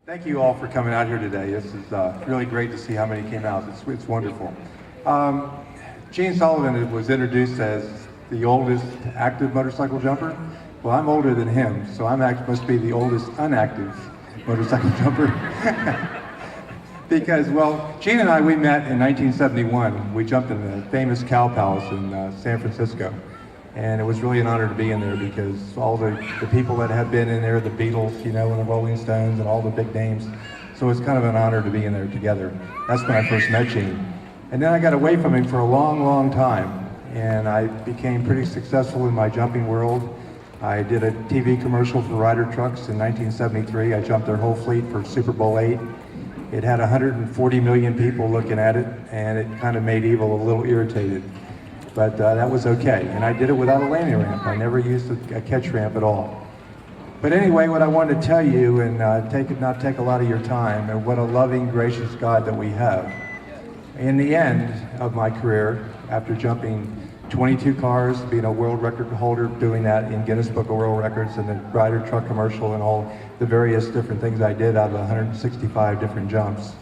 Thank you all for coming out here today. This is really great to see how many came out. It's wonderful. Um, Gene Sullivan was introduced as the oldest active motorcycle jumper. Well, I'm older than him, so must be the oldest unactive motorcycle jumper. Because, well, Gene and I, we met in 1971. We jumped in the famous Cow Palace in San Francisco. And it was really an honor to be in there because all the people that had been in there, the Beatles, you know, and the Rolling Stones and all the big names. So it's kind of an honor to be in there together. That's when I first met Gene. And then I got away from him for a long, long time. And I became pretty successful in my jumping world. I did a TV commercial for Ryder Trucks in 1973. I jumped their whole fleet for Super Bowl VIII. It had 140 million people looking at it, and it kind of made Evil a little irritated. But that was okay, and I did it without a landing ramp. I never used a catch ramp at all. But anyway, what I wanted to tell you, and not take a lot of your time, and what a loving, gracious God that we have. In the end of my career, after jumping 22 cars, being a world record holder, doing that in Guinness Book of World Records, and the Ryder Truck commercial, and all the various different things I did out of 165 different jumps,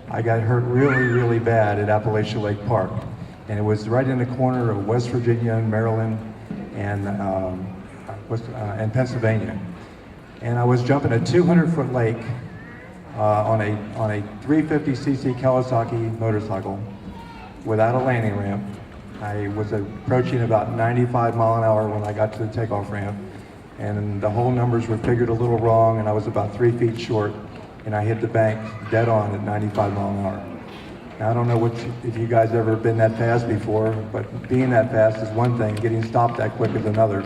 I got hurt really, really bad at Appalachian Lake Park. And it was right in the corner of West Virginia and Maryland and Pennsylvania. And I was jumping a 200-foot lake on a 350cc Kawasaki motorcycle without a landing ramp. I was approaching about 95 mile an hour when I got to the takeoff ramp, and the whole numbers were figured a little wrong, and I was about 3 feet short, and I hit the bank dead on at 95 mile an hour. Now, I don't know if you guys ever been that fast before, but being that fast is one thing, getting stopped that quick is another.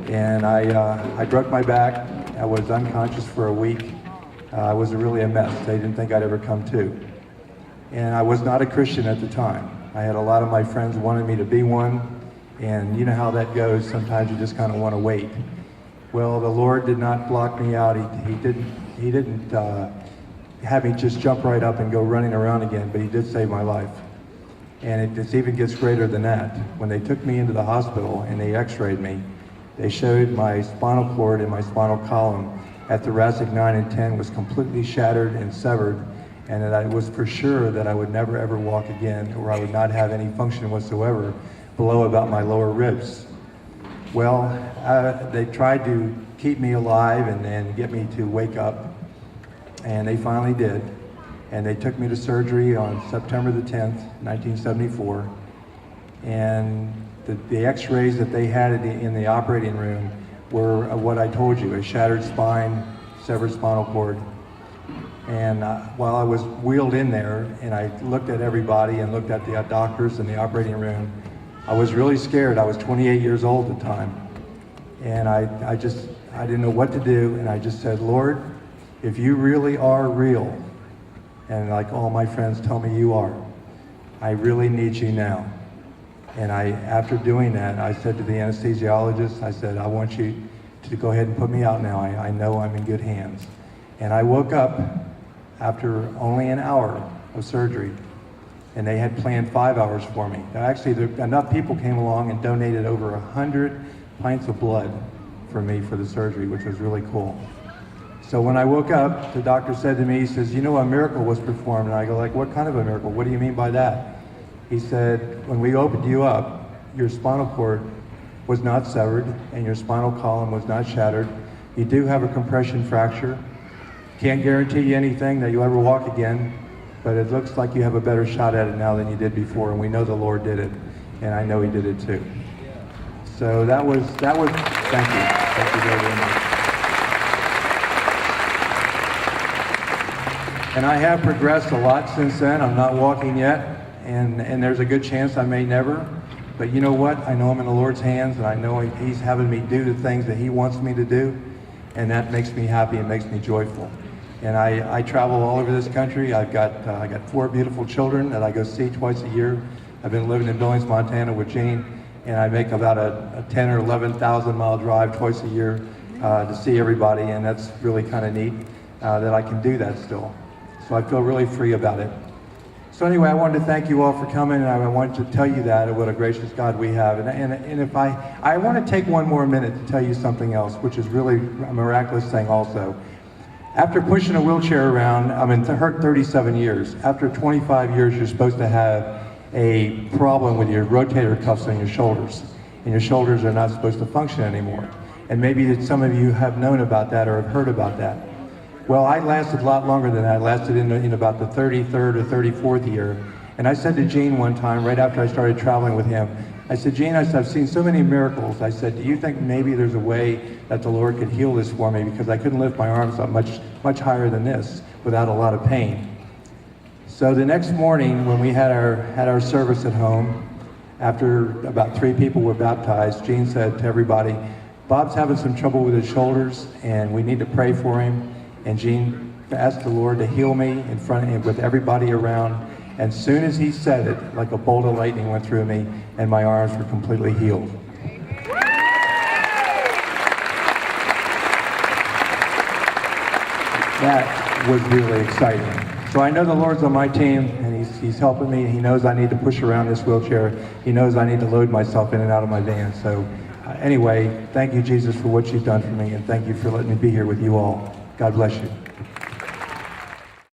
And I broke my back. I was unconscious for a week. I was really a mess. They didn't think I'd ever come to. And I was not a Christian at the time. I had a lot of my friends wanted me to be one, and you know how that goes. Sometimes you just kind of want to wait. Well, the Lord did not block me out. He didn't have me just jump right up and go running around again, but he did save my life. And it just even gets greater than that. When they took me into the hospital and they x-rayed me, they showed my spinal cord and my spinal column at thoracic 9 and 10 was completely shattered and severed, and that I was for sure that I would never ever walk again, or I would not have any function whatsoever below about my lower ribs. Well, they tried to keep me alive and get me to wake up, and they finally did. And they took me to surgery on September the 10th, 1974. And the x-rays that they had in the operating room were what I told you, a shattered spine, severed spinal cord. And while I was wheeled in there and I looked at everybody and looked at the doctors in the operating room, I was really scared. I was 28 years old at the time. And I didn't know what to do, and I just said, Lord, if you really are real, and like all my friends tell me you are, I really need you now. And after doing that, I said to the anesthesiologist, I said, I want you to go ahead and put me out now. I know I'm in good hands. And I woke up after only an hour of surgery, and they had planned 5 hours for me. Now, actually, enough people came along and donated over 100 pints of blood for me for the surgery, which was really cool. So when I woke up, the doctor said to me, he says, you know, a miracle was performed. And I go like, what kind of a miracle? What do you mean by that? He said, when we opened you up, your spinal cord was not severed and your spinal column was not shattered. You do have a compression fracture. Can't guarantee you anything that you'll ever walk again, but it looks like you have a better shot at it now than you did before, and we know the Lord did it, and I know he did it too. So that was, thank you. Thank you very much. And I have progressed a lot since then. I'm not walking yet, and there's a good chance I may never. But you know what? I know I'm in the Lord's hands, and I know he's having me do the things that he wants me to do, and that makes me happy and makes me joyful. And I travel all over this country. I got 4 beautiful children that I go see twice a year. I've been living in Billings, Montana with Gene, and I make about a 10 or 11,000 mile drive twice a year to see everybody, and that's really kind of neat that I can do that still. So I feel really free about it. So anyway, I wanted to thank you all for coming, and I wanted to tell you that, what a gracious God we have. And if I want to take one more minute to tell you something else, which is really a miraculous thing also. After pushing a wheelchair around, hurt 37 years. After 25 years, you're supposed to have a problem with your rotator cuffs on your shoulders. And your shoulders are not supposed to function anymore. And maybe that some of you have known about that or have heard about that. Well, I lasted a lot longer than that. I lasted in about the 33rd or 34th year. And I said to Gene one time, right after I started traveling with him, I said, Gene, I said, I've seen so many miracles. I said, do you think maybe there's a way that the Lord could heal this for me? Because I couldn't lift my arms up much higher than this without a lot of pain. So the next morning when we had our service at home, after about 3 people were baptized, Gene said to everybody, Bob's having some trouble with his shoulders and we need to pray for him. And Gene asked the Lord to heal me in front of him with everybody around. And soon as he said it, like a bolt of lightning went through me and my arms were completely healed. That was really exciting. So I know the Lord's on my team and he's helping me. He knows I need to push around this wheelchair. He knows I need to load myself in and out of my van. So anyway, thank you, Jesus, for what you've done for me, and thank you for letting me be here with you all. God bless you.